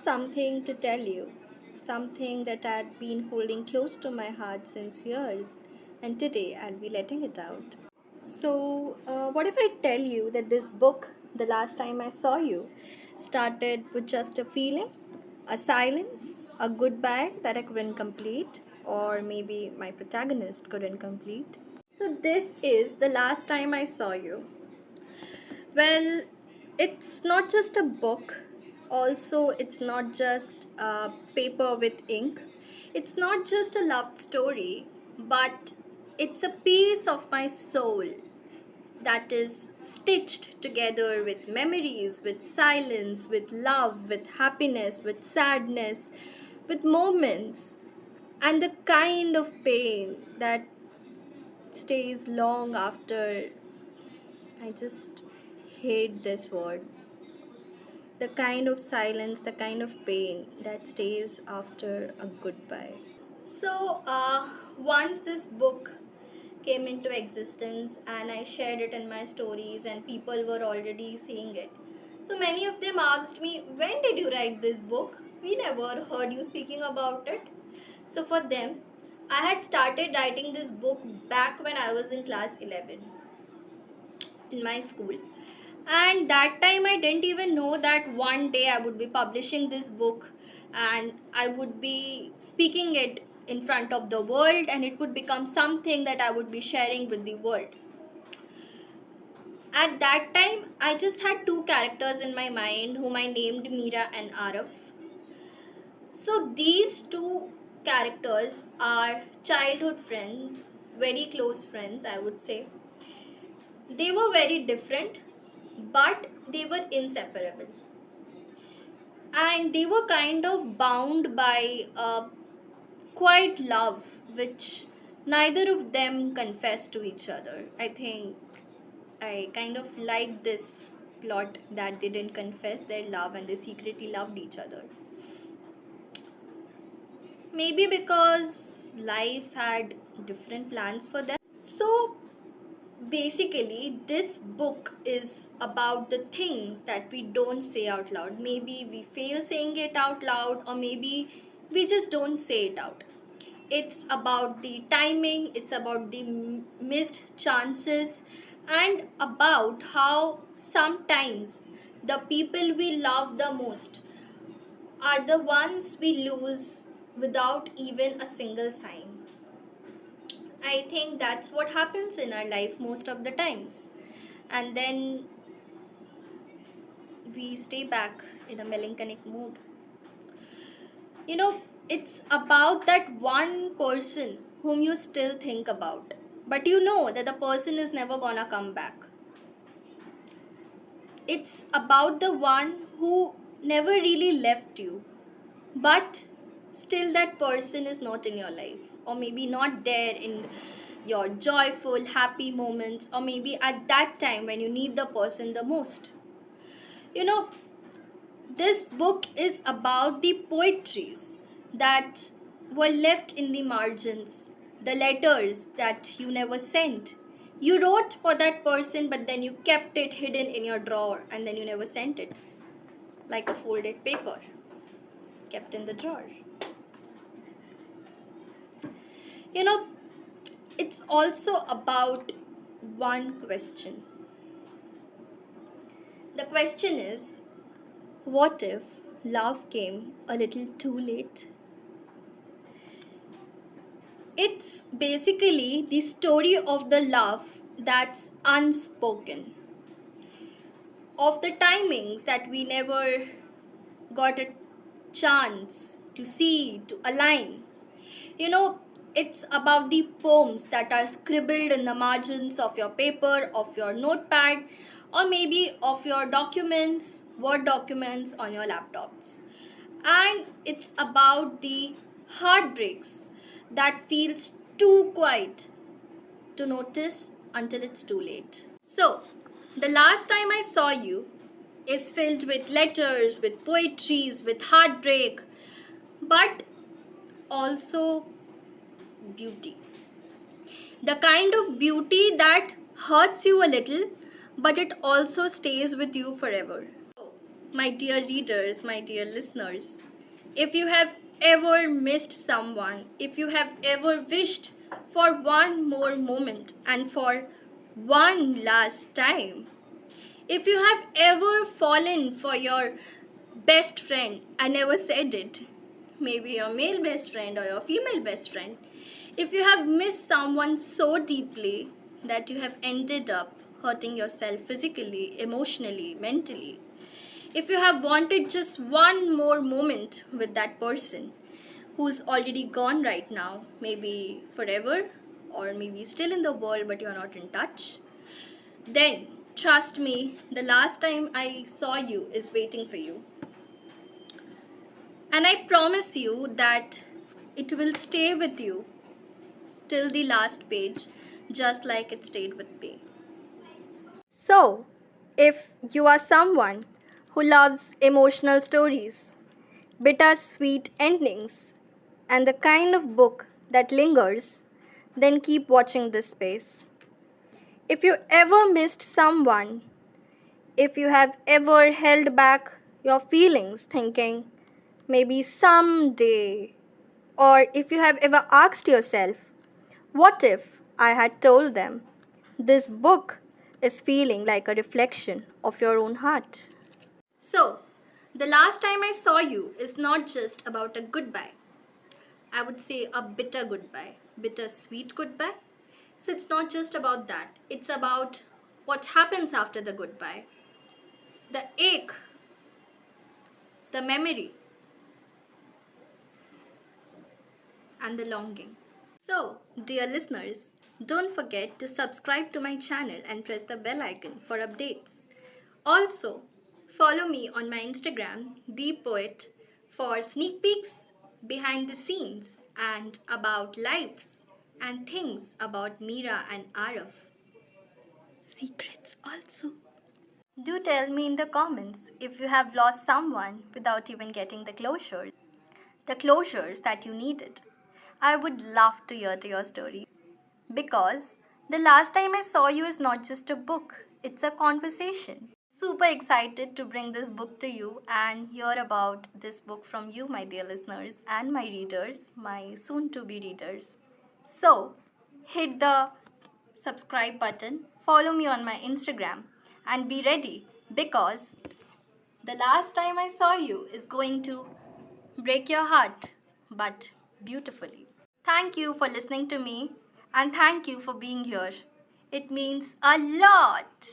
something to tell you, something that I'd been holding close to my heart since years, and today I'll be letting it out. So, what if I tell you that this book, The Last Time I Saw You, started with just a feeling, a silence, a goodbye that I couldn't complete, or maybe my protagonist couldn't complete? So, this is The Last Time I Saw You. Well, it's not just a book. Also, it's not just paper with ink. It's not just a love story, but it's a piece of my soul that is stitched together with memories, with silence, with love, with happiness, with sadness, with moments, and the kind of pain that stays long after. I just hate this word. The kind of silence, the kind of pain that stays after a goodbye. So, once this book came into existence and I shared it in my stories, and people were already seeing it. So many of them asked me, when did you write this book? We never heard you speaking about it. So for them, I had started writing this book back when I was in class 11 in my school. And that time I didn't even know that one day I would be publishing this book and I would be speaking it in front of the world, and it would become something that I would be sharing with the world. At that time, I just had two characters in my mind whom I named Mira and Aarav. So these two characters are childhood friends, very close friends, I would say. They were very different, but they were inseparable. And they were kind of bound by a quiet love, which neither of them confessed to each other. I think I kind of liked this plot that they didn't confess their love and they secretly loved each other. Maybe because life had different plans for them. So basically, this book is about the things that we don't say out loud. Maybe we fail saying it out loud, or maybe we just don't say it out. It's about the timing, it's about the missed chances, and about how sometimes the people we love the most are the ones we lose without even a single sign. I think that's what happens in our life most of the times. And then we stay back in a melancholic mood. You know, it's about that one person whom you still think about, but you know that the person is never gonna come back. It's about the one who never really left you, but still that person is not in your life, or maybe not there in your joyful, happy moments, or maybe at that time when you need the person the most. You know, this book is about the poetries that were left in the margins, the letters that you never sent. You wrote for that person, but then you kept it hidden in your drawer and then you never sent it, like a folded paper kept in the drawer. You know, it's also about one question. The question is, what if love came a little too late? It's basically the story of the love that's unspoken, of the timings that we never got a chance to see, to align. You know, it's about the poems that are scribbled in the margins of your paper, of your notepad, or maybe of your documents, Word documents on your laptops. And it's about the heartbreaks that feels too quiet to notice until it's too late. So, the last time I saw you is filled with letters, with poetries, with heartbreak, but also beauty. The kind of beauty that hurts you a little, but it also stays with you forever. My dear readers, my dear listeners, if you have ever missed someone, if you have ever wished for one more moment and for one last time, if you have ever fallen for your best friend and never said it, maybe your male best friend or your female best friend, if you have missed someone so deeply that you have ended up hurting yourself physically, emotionally, mentally, if you have wanted just one more moment with that person who's already gone right now, maybe forever, or maybe still in the world but you're not in touch, then trust me, the last time I saw you is waiting for you. And I promise you that it will stay with you till the last page, just like it stayed with me. So, if you are someone who loves emotional stories, bittersweet endings, and the kind of book that lingers, then keep watching this space. If you ever missed someone, if you have ever held back your feelings thinking, maybe someday, or if you have ever asked yourself, what if I had told them? This book is feeling like a reflection of your own heart. So, the last time I saw you is not just about a goodbye. I would say a bitter goodbye, bittersweet goodbye. So, it's not just about that, it's about what happens after the goodbye, the ache, the memory, and the longing. So, dear listeners, don't forget to subscribe to my channel and press the bell icon for updates. Also, follow me on my Instagram, The Poet, for sneak peeks, behind the scenes, and about lives and things about Mira and Aarav. Secrets also. Do tell me in the comments if you have lost someone without even getting the closures that you needed. I would love to hear your story because the last time I saw you is not just a book, it's a conversation. Super excited to bring this book to you and hear about this book from you, my dear listeners, and my readers, my soon to be readers. So, hit the subscribe button, follow me on my Instagram, and be ready because the last time I saw you is going to break your heart, but beautifully. Thank you for listening to me and thank you for being here. It means a lot.